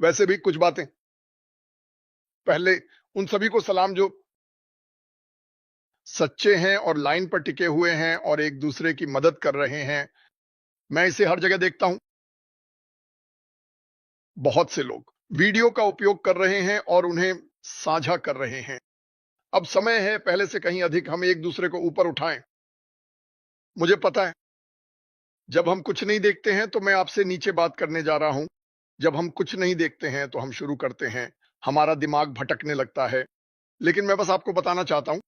वैसे भी कुछ बातें, पहले उन सभी को सलाम जो सच्चे हैं और लाइन पर टिके हुए हैं और एक दूसरे की मदद कर रहे हैं। मैं इसे हर जगह देखता हूं। बहुत से लोग वीडियो का उपयोग कर रहे हैं और उन्हें साझा कर रहे हैं। अब समय है पहले से कहीं अधिक हम एक दूसरे को ऊपर उठाएं। मुझे पता है जब हम कुछ नहीं देखते हैं तो मैं आपसे नीचे बात करने जा रहा हूं। जब हम कुछ नहीं देखते हैं तो हम शुरू करते हैं, हमारा दिमाग भटकने लगता है। लेकिन मैं बस आपको बताना चाहता हूं,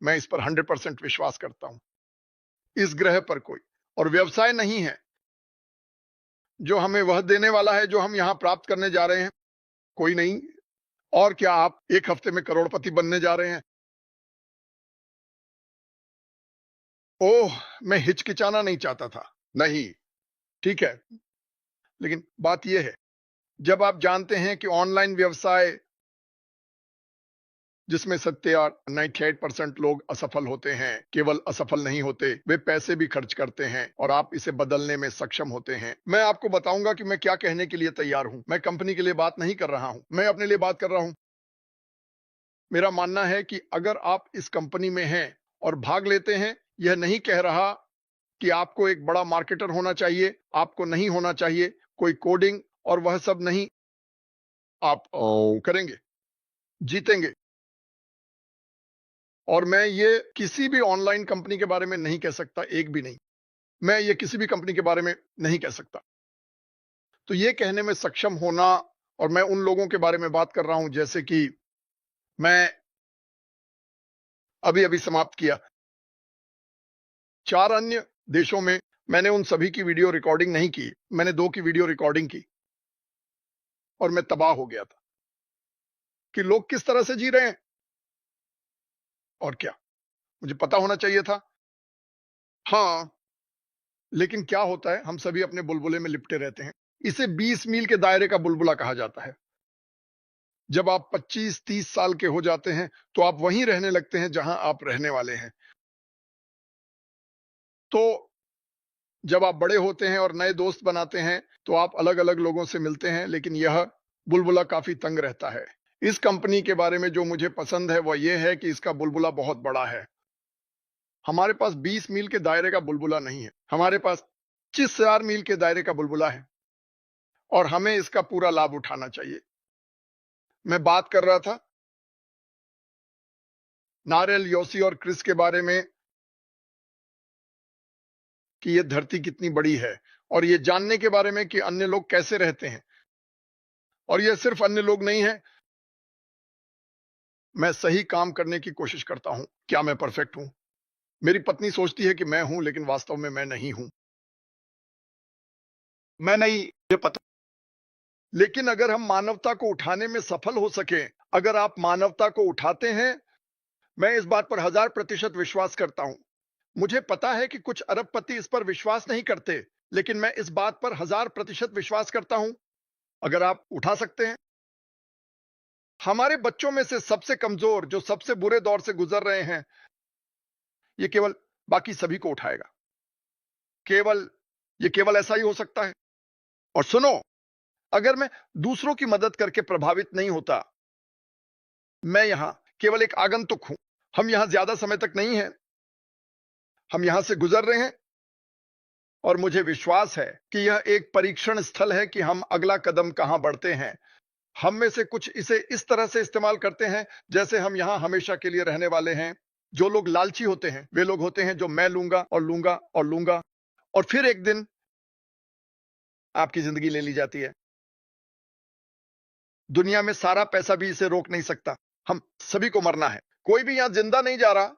मैं इस पर 100% विश्वास करता हूं। इस ग्रह पर कोई और व्यवसाय नहीं है जो हमें वह देने वाला है जो हम यहां प्राप्त करने जा रहे हैं। कोई नहीं। और क्या आप एक हफ्ते में करोड़पति बनने जा रहे हैं? ओह, मैं हिचकिचाना नहीं चाहता था। नहीं, ठीक है। लेकिन बात यह है, जब आप जानते हैं कि ऑनलाइन व्यवसाय जिसमें 98% लोग असफल होते हैं, केवल असफल नहीं होते, वे पैसे भी खर्च करते हैं और आप इसे बदलने में सक्षम होते हैं। मैं आपको बताऊंगा कि मैं क्या कहने के लिए तैयार हूं। मैं कंपनी के लिए बात नहीं कर रहा हूं, मैं अपने लिए बात कर रहा हूं। मेरा मानना है कि अगर आप इस कंपनी में हैं और भाग लेते हैं, यह नहीं कह रहा कि आपको एक बड़ा मार्केटर होना चाहिए, आपको नहीं होना चाहिए कोई कोडिंग और वह सब नहीं। आप करेंगे, जीतेंगे। और मैं ये किसी भी ऑनलाइन कंपनी के बारे में नहीं कह सकता, एक भी नहीं। मैं ये किसी भी कंपनी के बारे में नहीं कह सकता। तो ये कहने में सक्षम होना, और मैं उन लोगों के बारे में बात कर रहा हूं जैसे कि मैं अभी अभी समाप्त किया 4 अन्य देशों में। मैंने उन सभी की वीडियो रिकॉर्डिंग नहीं की, मैंने 2 की वीडियो रिकॉर्डिंग की और मैं तबाह हो गया था कि लोग किस तरह से जी रहे हैं। और क्या मुझे पता होना चाहिए था? हाँ। लेकिन क्या होता है, हम सभी अपने बुलबुले में लिपटे रहते हैं। इसे 20 मील के दायरे का बुलबुला कहा जाता है। जब आप 25-30 साल के हो जाते हैं तो आप वहीं रहने लगते हैं जहां आप रहने वाले हैं। तो जब आप बड़े होते हैं और नए दोस्त बनाते हैं तो आप अलग अलग लोगों से मिलते हैं, लेकिन यह बुलबुला काफी तंग रहता है। इस कंपनी के बारे में जो मुझे पसंद है वह यह है कि इसका बुलबुला बहुत बड़ा है। हमारे पास 20 मील के दायरे का बुलबुला नहीं है, हमारे पास 25,000 मील के दायरे का बुलबुला है और हमें इसका पूरा लाभ उठाना चाहिए। मैं बात कर रहा था नारेल, योसी और क्रिस के बारे में कि ये धरती कितनी बड़ी है, और ये जानने के बारे में कि अन्य लोग कैसे रहते हैं। और ये सिर्फ अन्य लोग नहीं है, मैं सही काम करने की कोशिश करता हूं। क्या मैं परफेक्ट हूं? मेरी पत्नी सोचती है कि मैं हूं, लेकिन वास्तव में मैं नहीं हूं। मैं नहीं, मुझे पता। लेकिन अगर हम मानवता को उठाने में सफल हो सके, अगर आप मानवता को उठाते हैं, मैं इस बात पर 1000% विश्वास करता हूं। मुझे पता है कि कुछ अरबपति इस पर विश्वास नहीं करते, लेकिन मैं इस बात पर 1000% विश्वास करता हूं। अगर आप उठा सकते हैं, हमारे बच्चों में से सबसे कमजोर जो सबसे बुरे दौर से गुजर रहे हैं, ये केवल बाकी सभी को उठाएगा। केवल ये केवल ऐसा ही हो सकता है। और सुनो, अगर मैं दूसरों की मदद करके प्रभावित नहीं होता, मैं यहां केवल एक आगंतुक हूं। हम यहां ज्यादा समय तक नहीं हैं, हम यहां से गुजर रहे हैं और मुझे विश्वास है कि यह एक परीक्षण स्थल है कि हम अगला कदम कहां बढ़ते हैं। हम में से कुछ इसे इस तरह से इस्तेमाल करते हैं जैसे हम यहां हमेशा के लिए रहने वाले हैं। जो लोग लालची होते हैं वे लोग होते हैं जो मैं लूंगा और लूंगा और लूंगा, और फिर एक दिन आपकी जिंदगी ले ली जाती है। दुनिया में सारा पैसा भी इसे रोक नहीं सकता। हम सभी को मरना है, कोई भी यहां जिंदा नहीं जा रहा।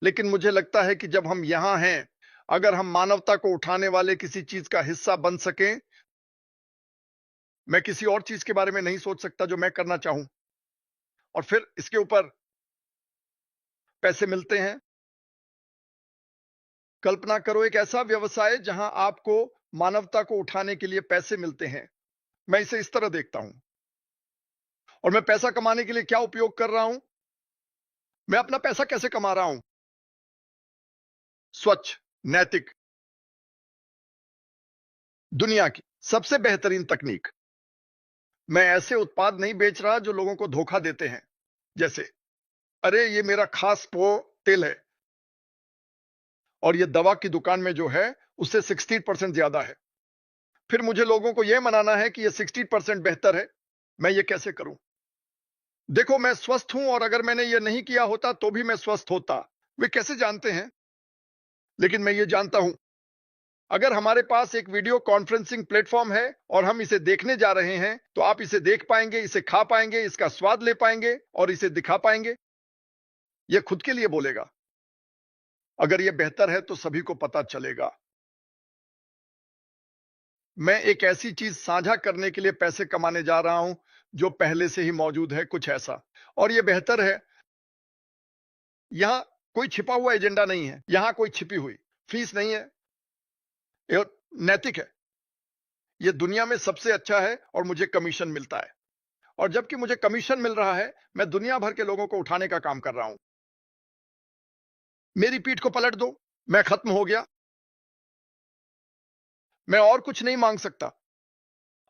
लेकिन मुझे लगता है कि जब हम यहां हैं, अगर हम मानवता को उठाने वाले किसी चीज का हिस्सा बन सकें, मैं किसी और चीज के बारे में नहीं सोच सकता जो मैं करना चाहूं। और फिर इसके ऊपर पैसे मिलते हैं। कल्पना करो एक ऐसा व्यवसाय जहां आपको मानवता को उठाने के लिए पैसे मिलते हैं। मैं इसे इस तरह देखता हूं। और मैं पैसा कमाने के लिए क्या उपयोग कर रहा हूं? मैं अपना पैसा कैसे कमा रहा हूं? स्वच्छ, नैतिक, दुनिया की सबसे बेहतरीन तकनीक मैं ऐसे उत्पाद नहीं बेच रहा जो लोगों को धोखा देते हैं। जैसे, अरे ये मेरा खास तेल है और ये दवा की दुकान में जो है उससे 60% ज्यादा है। फिर मुझे लोगों को यह मनाना है कि ये 60% बेहतर है। मैं ये कैसे करूं? देखो, मैं स्वस्थ हूं और अगर मैंने ये नहीं किया होता तो भी मैं स्वस्थ होता। वे कैसे जानते हैं? लेकिन मैं ये जानता हूं, अगर हमारे पास एक वीडियो कॉन्फ्रेंसिंग प्लेटफॉर्म है और हम इसे देखने जा रहे हैं, तो आप इसे देख पाएंगे, इसे खा पाएंगे, इसका स्वाद ले पाएंगे और इसे दिखा पाएंगे। यह खुद के लिए बोलेगा। अगर यह बेहतर है तो सभी को पता चलेगा। मैं एक ऐसी चीज साझा करने के लिए पैसे कमाने जा रहा हूं जो पहले से ही मौजूद है, कुछ ऐसा। और यह बेहतर है। यहां कोई छिपा हुआ एजेंडा नहीं है, यहां कोई छिपी हुई फीस नहीं है। यह नैतिक है। यह दुनिया में सबसे अच्छा है और मुझे कमीशन मिलता है। और जबकि मुझे कमीशन मिल रहा है, मैं दुनिया भर के लोगों को उठाने का काम कर रहा हूं। मेरी पीठ को पलट दो, मैं खत्म हो गया। मैं और कुछ नहीं मांग सकता।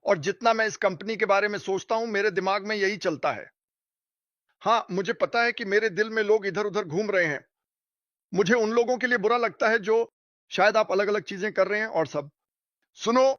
और जितना मैं इस कंपनी के बारे में सोचता हूं, मेरे दिमाग में यही चलता है। हाँ, मुझे पता है कि मेरे दिल में लोग इधर उधर घूम रहे हैं। मुझे उन लोगों के लिए बुरा लगता है जो शायद आप अलग अलग चीजें कर रहे हैं और सब। सुनो,